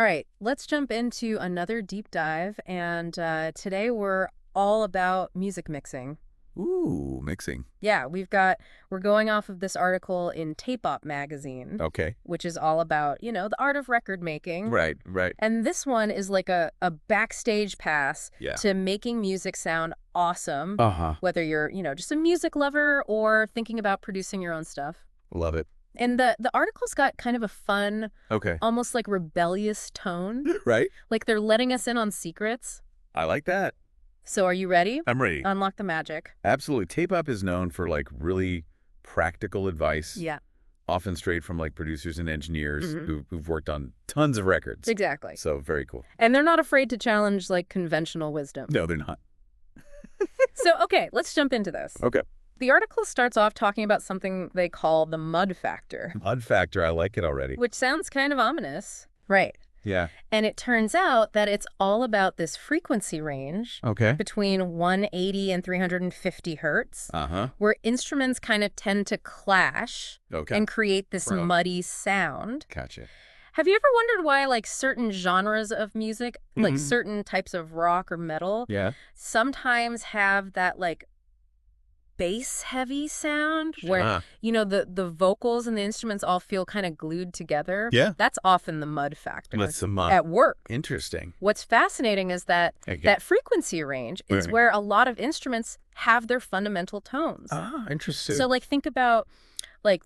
All right, let's jump into another deep dive. And today we're all about music mixing. Ooh, mixing. Yeah, we're going off of this article in Tape Op magazine, Okay. which is all about, the art of record making. Right, right. And this one is like a backstage pass Yeah. to making music sound awesome, Uh-huh. whether you're, just a music lover or thinking about producing your own stuff. Love it. And the article's got kind of a fun, Okay. almost like rebellious tone. Right? Like they're letting us in on secrets. I like that. So are you ready? I'm ready. Unlock the magic. Absolutely. Tape Op is known for really practical advice, Yeah, often straight from producers and engineers Mhm. who've worked on tons of records. exactly. So very cool. And they're not afraid to challenge conventional wisdom. No, they're not. So, okay, let's jump into this. Okay. The article starts off talking about something they call the mud factor, Mud factor. I like it already. which sounds kind of ominous. Right. Yeah. And it turns out that it's all about this frequency range Okay. between 180 and 350 hertz, Uh-huh. where instruments kind of tend to clash Okay. and create this Right. muddy sound. Gotcha. Have you ever wondered why, certain genres of music, like Mhm. certain types of rock or metal, Yeah. sometimes have that, bass-heavy sound where, Ah. the vocals and the instruments all feel kind of glued together? Yeah. That's often the mud factor That's the mud. at work. Interesting. What's fascinating is that Okay. that frequency range is Right. where a lot of instruments have their fundamental tones. Ah, interesting. So, think about,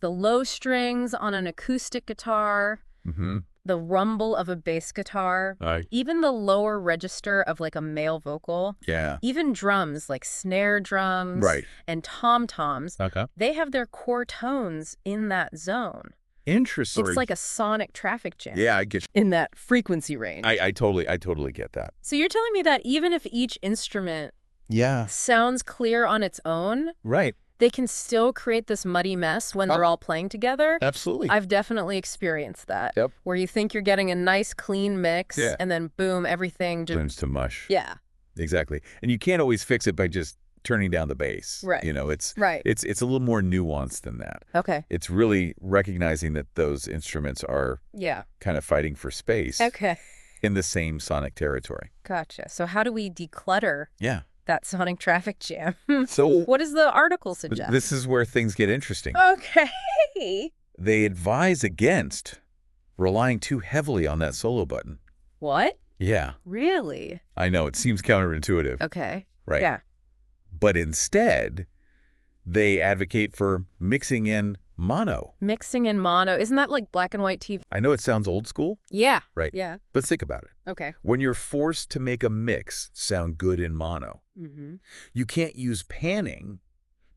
the low strings on an acoustic guitar, Mm-hmm. the rumble of a bass guitar, even the lower register of a male vocal, Yeah. even drums like snare drums Right. and tom-toms, Okay. they have their core tones in that zone. Interesting. It's like a sonic traffic jam Yeah, I get you. in that frequency range. I totally get that. So you're telling me that even if each instrument Yeah. sounds clear on its own, Right. they can still create this muddy mess when they're all playing together? Absolutely. I've definitely experienced that. Yep. Where you think you're getting a nice, clean mix, Yeah. and then boom, everything just... Turns to mush. Yeah, Exactly. And you can't always fix it by just turning down the bass. Right. It's right. it's a little more nuanced than that. Okay, It's really recognizing that those instruments are yeah. kind of fighting for space Okay, in the same sonic territory. gotcha. So how do we declutter Yeah. that sonic traffic jam? So What does the article suggest? this is where things get interesting. Okay. They advise against relying too heavily on that solo button. What? Yeah. Really? I know. It seems counterintuitive. Okay. Right. Yeah. But instead, they advocate for mixing in mono. Mixing in mono. Isn't that like black and white TV? I know it sounds old school, Yeah. right? Yeah. But think about it. Okay. When you're forced to make a mix sound good in mono, Mm-hmm. you can't use panning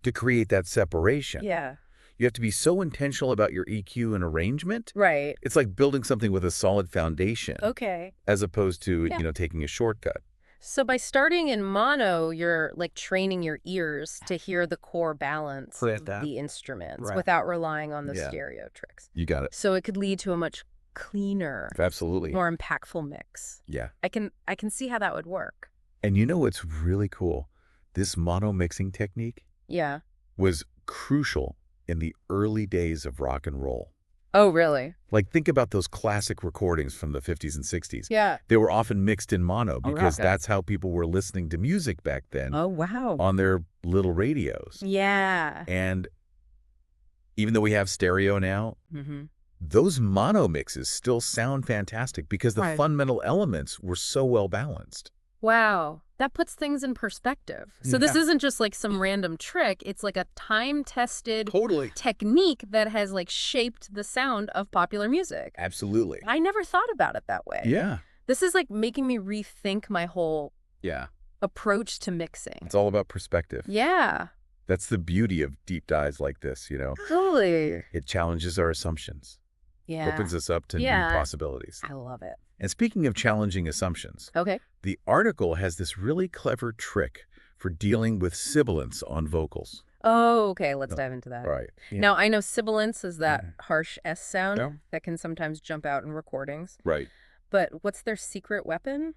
to create that separation. Yeah. You have to be so intentional about your EQ and arrangement. Right. It's like building something with a solid foundation Okay. as opposed to, Yeah. taking a shortcut. So by starting in mono, you're training your ears to hear the core balance Plant of that. the instruments Right. without relying on the Yeah. stereo tricks. You got it. So it could lead to a much cleaner, Absolutely. more impactful mix. Yeah. I can see how that would work. And you know what's really cool? This mono mixing technique Yeah. was crucial in the early days of rock and roll. Oh, really? Think about those classic recordings from the 50s and 60s. Yeah. They were often mixed in mono because okay. that's how people were listening to music back then Oh, wow. on their little radios. Yeah. And even though we have stereo now, Mm-hmm. those mono mixes still sound fantastic because the Right. fundamental elements were so well balanced. Wow. That puts things in perspective. So this Yeah. isn't just some random trick. It's a time-tested Totally. technique that has shaped the sound of popular music. Absolutely. I never thought about it that way. Yeah. This is making me rethink my whole Yeah. approach to mixing. It's all about perspective. Yeah. That's the beauty of deep dives like this, Totally. It challenges our assumptions, Yeah. opens us up to Yeah. new possibilities. I love it. And speaking of challenging assumptions, Okay. the article has this really clever trick for dealing with sibilance on vocals. Oh, okay. Let's Oh, dive into that. Right. Yeah. Now, I know sibilance is that harsh S sound Yeah. that can sometimes jump out in recordings. Right. But what's their secret weapon?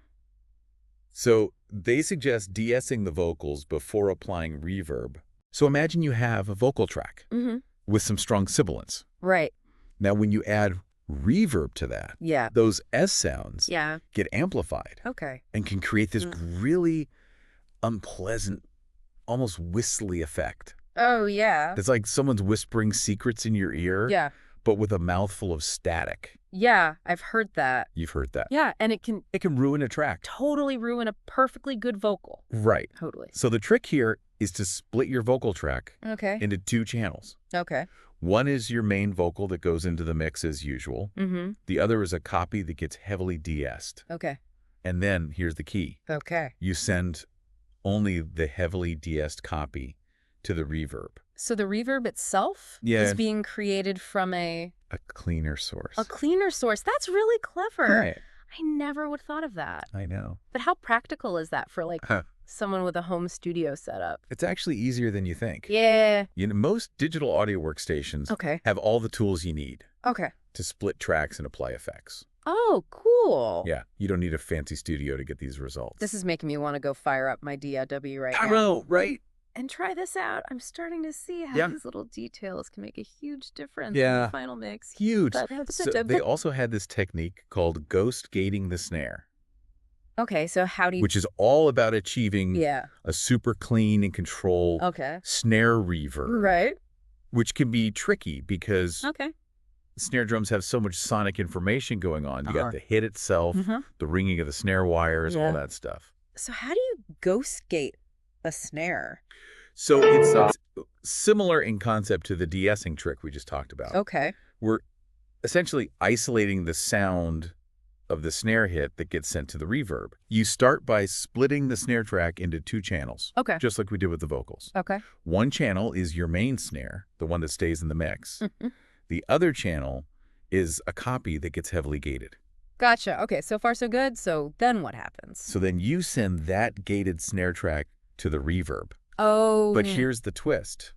So they suggest de-essing the vocals before applying reverb. So imagine you have a vocal track Mm-hmm. with some strong sibilance. Right. Now, when you add reverb to that, Yeah. those S sounds Yeah. get amplified Okay. and can create this really unpleasant, almost whistly effect. Oh, yeah. It's like someone's whispering secrets in your ear, Yeah. but with a mouthful of static. Yeah, I've heard that. You've heard that. Yeah, and it can It can ruin a track. totally ruin a perfectly good vocal. Right. Totally. So the trick here is to split your vocal track Okay. into 2 channels. Okay. One is your main vocal that goes into the mix as usual. Mm-hmm. The other is a copy that gets heavily de-essed. Okay. And then here's the key. Okay. You send only the heavily de-essed copy to the reverb. So the reverb itself Yeah. is being created from a cleaner source. cleaner source. That's really clever. Right. I never would have thought of that. I know. But how practical is that for someone with a home studio setup? It's actually easier than you think. Yeah. Most digital audio workstations Okay. have all the tools you need Okay. to split tracks and apply effects. Oh, cool. Yeah, you don't need a fancy studio to get these results. This is making me want to go fire up my DAW right I now. know, right? And try this out. I'm starting to see how Yeah. these little details can make a huge difference in Yeah. the final mix. Huge. But- So they also had this technique called ghost gating the snare, Okay, so how do you... which is all about achieving Yeah. a super clean and controlled Okay. snare reverb, Right. which can be tricky because Okay. snare drums have so much sonic information going on. You Uh-huh. got the hit itself, Mhm. the ringing of the snare wires, Yeah. all that stuff. So how do you ghost gate a snare? So it's similar in concept to the de-essing trick we just talked about. Okay. We're essentially isolating the sound of the snare hit that gets sent to the reverb. You start by splitting the snare track into 2 channels, Okay. just like we did with the vocals. Okay. One channel is your main snare, the one that stays in the mix. Mhm. The other channel is a copy that gets heavily gated. Gotcha. Okay, so far so good. So then what happens? So then you send that gated snare track to the reverb. Oh. But here's the twist.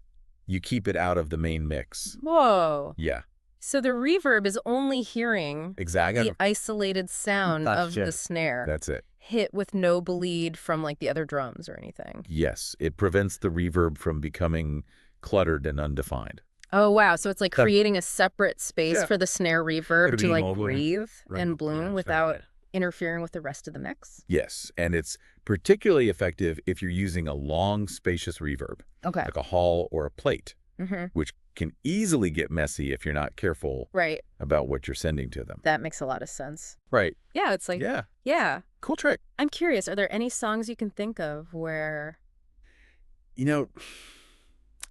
You keep it out of the main mix. Whoa. Yeah, So the reverb is only hearing exactly. the isolated sound of Gotcha. the snare That's it. hit with no bleed from like the other drums or anything. Yes, it prevents the reverb from becoming cluttered and undefined. Oh, wow. So it's like That- creating a separate space Yeah. for the snare reverb It'll to be like mobile. breathe Right. and bloom Yeah, that's without right. interfering with the rest of the mix. Yes, and it's particularly effective if you're using a long, spacious reverb, Okay. like a hall or a plate, Mm-hmm. which can easily get messy if you're not careful Right. about what you're sending to them. That makes a lot of sense. Right. Yeah, it's like, yeah. Cool trick. I'm curious, are there any songs you can think of where...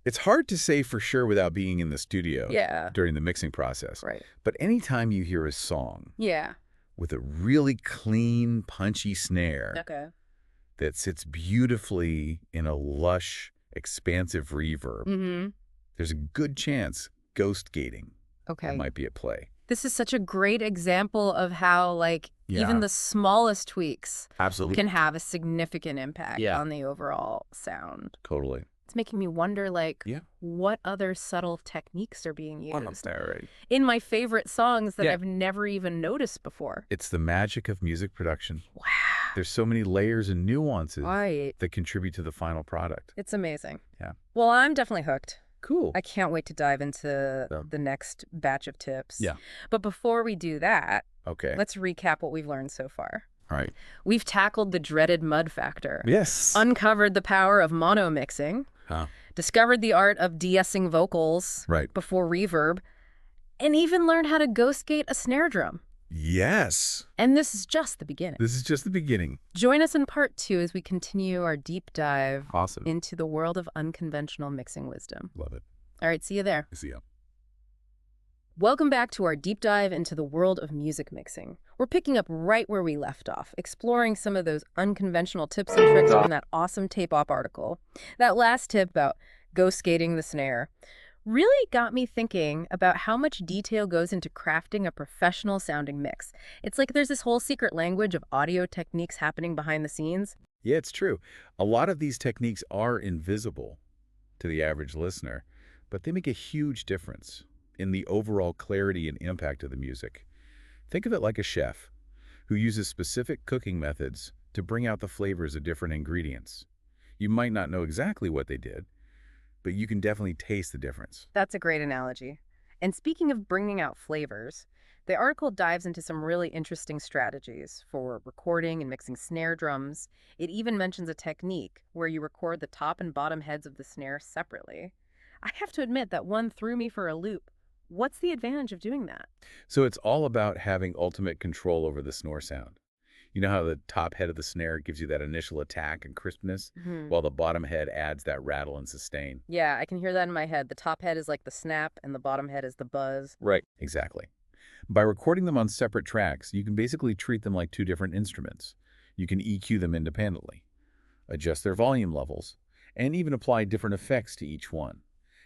It's hard to say for sure without being in the studio Yeah. during the mixing process. Right. But anytime you hear a song Yeah. with a really clean, punchy snare Okay. that sits beautifully in a lush, expansive reverb, Mm-hmm. there's a good chance ghost gating Okay. might be at play. This is such a great example of how, like, Yeah. even the smallest tweaks Absolutely. can have a significant impact Yeah. on the overall sound. Totally. It's making me wonder, like, Yeah. what other subtle techniques are being used Right. in my favorite songs that Yeah. I've never even noticed before. It's the magic of music production. Wow. There's so many layers and nuances Right. that contribute to the final product. It's amazing. Yeah. Well, I'm definitely hooked. Cool. I can't wait to dive into Yeah. the next batch of tips. Yeah. But before we do that, Okay. let's recap what we've learned so far. All right. We've tackled the dreaded mud factor. Yes. Uncovered the power of mono mixing, Huh. discovered the art of de-essing vocals Right. before reverb, and even learned how to ghost gate a snare drum. Yes. And this is just the beginning. This is just the beginning. Join us in part 2 as we continue our deep dive Awesome. into the world of unconventional mixing wisdom. Love it. All right, see you there. See ya. Welcome back to our deep dive into the world of music mixing. We're picking up right where we left off, exploring some of those unconventional tips and tricks from that awesome Tape Op article. That last tip about ghost gating the snare really got me thinking about how much detail goes into crafting a professional sounding mix. It's like there's this whole secret language of audio techniques happening behind the scenes. Yeah, it's true. A lot of these techniques are invisible to the average listener, but they make a huge difference in the overall clarity and impact of the music. Think of it like a chef who uses specific cooking methods to bring out the flavors of different ingredients. You might not know exactly what they did, but you can definitely taste the difference. That's a great analogy. And speaking of bringing out flavors, The article dives into some really interesting strategies for recording and mixing snare drums. It even mentions a technique where you record the top and bottom heads of the snare separately. I have to admit that one threw me for a loop. What's the advantage of doing that? So it's all about having ultimate control over the snore sound. You know how the top head of the snare gives you that initial attack and crispness, Hmm. while the bottom head adds that rattle and sustain? Yeah, I can hear that in my head. The top head is like the snap, and the bottom head is the buzz. Right. Exactly. By recording them on separate tracks, you can basically treat them like two different instruments. You can EQ them independently, adjust their volume levels, and even apply different effects to each one.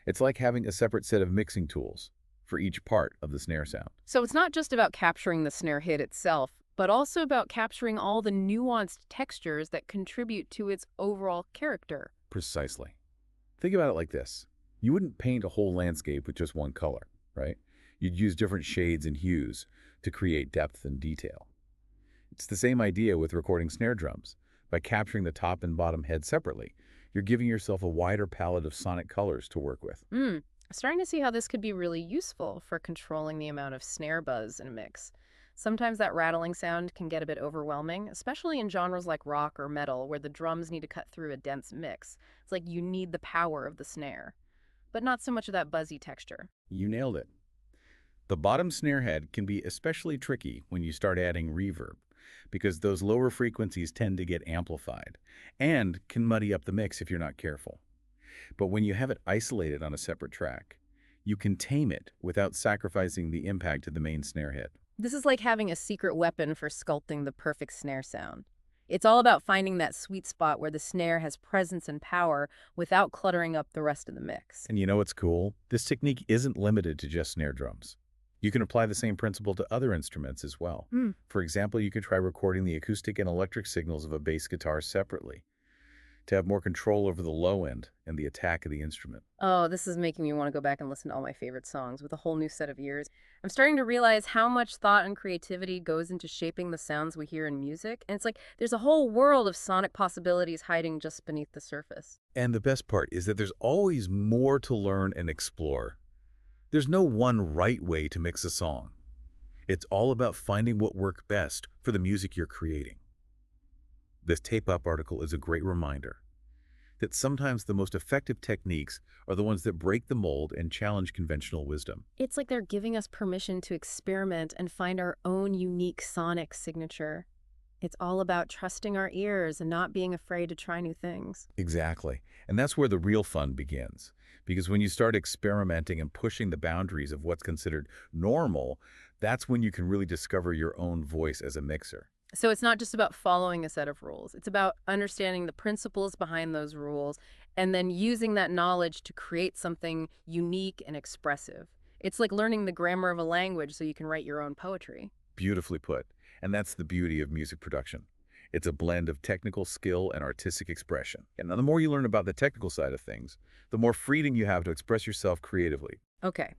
It's like having a separate set of mixing tools for each part of the snare sound. So it's not just about capturing the snare hit itself, but also about capturing all the nuanced textures that contribute to its overall character. Precisely. Think about it like this. You wouldn't paint a whole landscape with just one color, right? You'd use different shades and hues to create depth and detail. It's the same idea with recording snare drums. By capturing the top and bottom head separately, you're giving yourself a wider palette of sonic colors to work with. Starting to see how this could be really useful for controlling the amount of snare buzz in a mix. Sometimes that rattling sound can get a bit overwhelming, especially in genres like rock or metal where the drums need to cut through a dense mix. It's like you need the power of the snare, but not so much of that buzzy texture. You nailed it. The bottom snare head can be especially tricky when you start adding reverb, because those lower frequencies tend to get amplified and can muddy up the mix if you're not careful. But when you have it isolated on a separate track, you can tame it without sacrificing the impact of the main snare head. This is like having a secret weapon for sculpting the perfect snare sound. It's all about finding that sweet spot where the snare has presence and power without cluttering up the rest of the mix. And you know what's cool? This technique isn't limited to just snare drums. You can apply the same principle to other instruments as well. Hmm. For example, you could try recording the acoustic and electric signals of a bass guitar separately to have more control over the low end and the attack of the instrument. Oh, this is making me want to go back and listen to all my favorite songs with a whole new set of ears. I'm starting to realize how much thought and creativity goes into shaping the sounds we hear in music. And it's like there's a whole world of sonic possibilities hiding just beneath the surface. And the best part is that there's always more to learn and explore. There's no one right way to mix a song. It's all about finding what works best for the music you're creating. This Tape Up article is a great reminder that sometimes the most effective techniques are the ones that break the mold and challenge conventional wisdom. It's like they're giving us permission to experiment and find our own unique sonic signature. It's all about trusting our ears and not being afraid to try new things. Exactly. And that's where the real fun begins. Because when you start experimenting and pushing the boundaries of what's considered normal, that's when you can really discover your own voice as a mixer. So it's not just about following a set of rules. It's about understanding the principles behind those rules and then using that knowledge to create something unique and expressive. It's like learning the grammar of a language so you can write your own poetry. Beautifully put. And that's the beauty of music production. It's a blend of technical skill and artistic expression. And the more you learn about the technical side of things, the more freedom you have to express yourself creatively. Okay,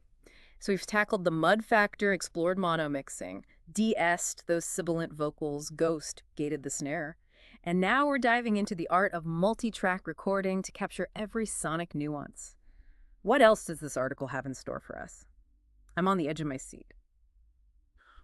so we've tackled the mud factor, explored mono mixing, de-essed those sibilant vocals, ghost gated the snare. And now we're diving into the art of multi-track recording to capture every sonic nuance. What else does this article have in store for us? I'm on the edge of my seat.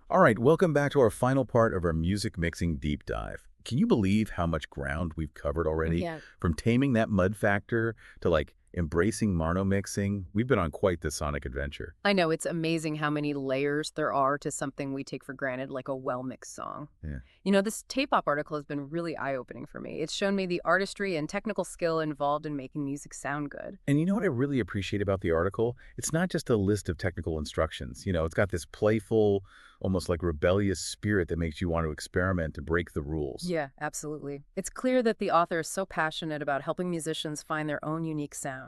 All right, welcome back to our final part of our music mixing deep dive. Can you believe how much ground we've covered already? Yeah. From taming that mud factor to embracing mono mixing, we've been on quite the sonic adventure. I know, it's amazing how many layers there are to something we take for granted, like a well-mixed song. Yeah. You know, this Tape-Op article has been really eye-opening for me. It's shown me the artistry and technical skill involved in making music sound good. And you know what I really appreciate about the article? It's not just a list of technical instructions. It's got this playful, almost like rebellious spirit that makes you want to experiment to break the rules. Yeah, absolutely. It's clear that the author is so passionate about helping musicians find their own unique sound.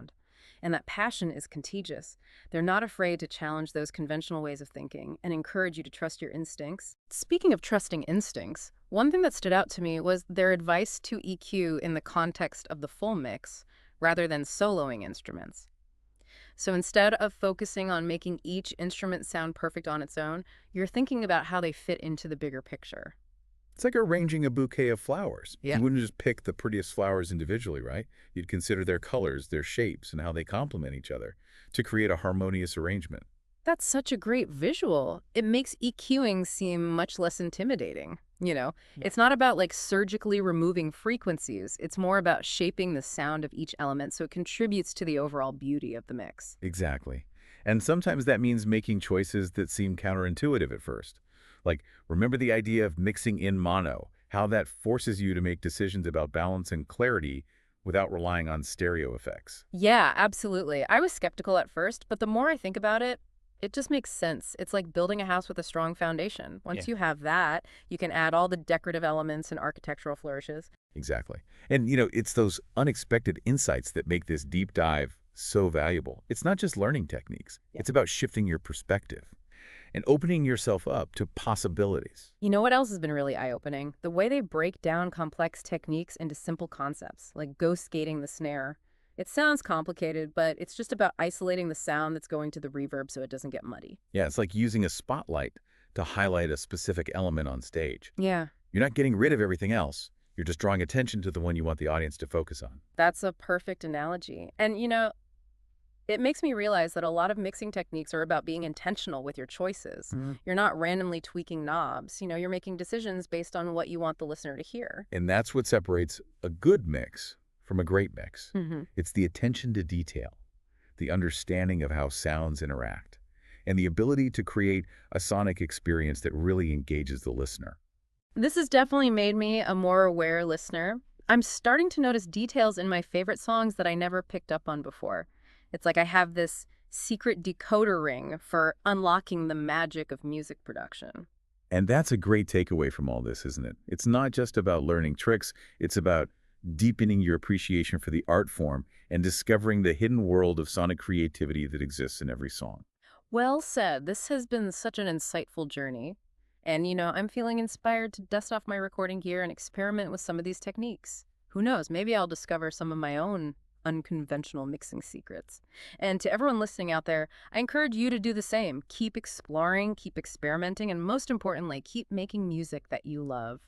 And that passion is contagious. They're not afraid to challenge those conventional ways of thinking and encourage you to trust your instincts. Speaking of trusting instincts, one thing that stood out to me was their advice to EQ in the context of the full mix rather than soloing instruments. So instead of focusing on making each instrument sound perfect on its own, you're thinking about how they fit into the bigger picture. It's like arranging a bouquet of flowers. Yeah. You wouldn't just pick the prettiest flowers individually, right? You'd consider their colors, their shapes, and how they complement each other to create a harmonious arrangement. That's such a great visual. It makes EQing seem much less intimidating. Yeah. It's not about like surgically removing frequencies. It's more about shaping the sound of each element so it contributes to the overall beauty of the mix. Exactly. And sometimes that means making choices that seem counterintuitive at first. Like, remember the idea of mixing in mono, how that forces you to make decisions about balance and clarity without relying on stereo effects. Yeah, absolutely. I was skeptical at first, but the more I think about it, it just makes sense. It's like building a house with a strong foundation. Yeah. Once you have that, you can add all the decorative elements and architectural flourishes. Exactly. And, it's those unexpected insights that make this deep dive so valuable. It's not just learning techniques. Yeah. It's about shifting your perspective and opening yourself up to possibilities. You know what else has been really eye-opening? The way they break down complex techniques into simple concepts, like ghost skating the snare. It sounds complicated, but it's just about isolating the sound that's going to the reverb so it doesn't get muddy. Yeah, it's like using a spotlight to highlight a specific element on stage. Yeah, You're not getting rid of everything else. You're just drawing attention to the one you want the audience to focus on. that's a perfect analogy. And it makes me realize that a lot of mixing techniques are about being intentional with your choices. Mhm. You're not randomly tweaking knobs. You're making decisions based on what you want the listener to hear. And that's what separates a good mix from a great mix. Hmm. It's the attention to detail, the understanding of how sounds interact, and the ability to create a sonic experience that really engages the listener. This has definitely made me a more aware listener. I'm starting to notice details in my favorite songs that I never picked up on before. It's like I have this secret decoder ring for unlocking the magic of music production. And that's a great takeaway from all this, isn't it? It's not just about learning tricks, it's about deepening your appreciation for the art form and discovering the hidden world of sonic creativity that exists in every song. Well said. This has been such an insightful journey. And, I'm feeling inspired to dust off my recording gear and experiment with some of these techniques. Who knows? Maybe I'll discover some of my own unconventional mixing secrets. And to everyone listening out there, I encourage you to do the same. Keep exploring, keep experimenting, and most importantly, keep making music that you love.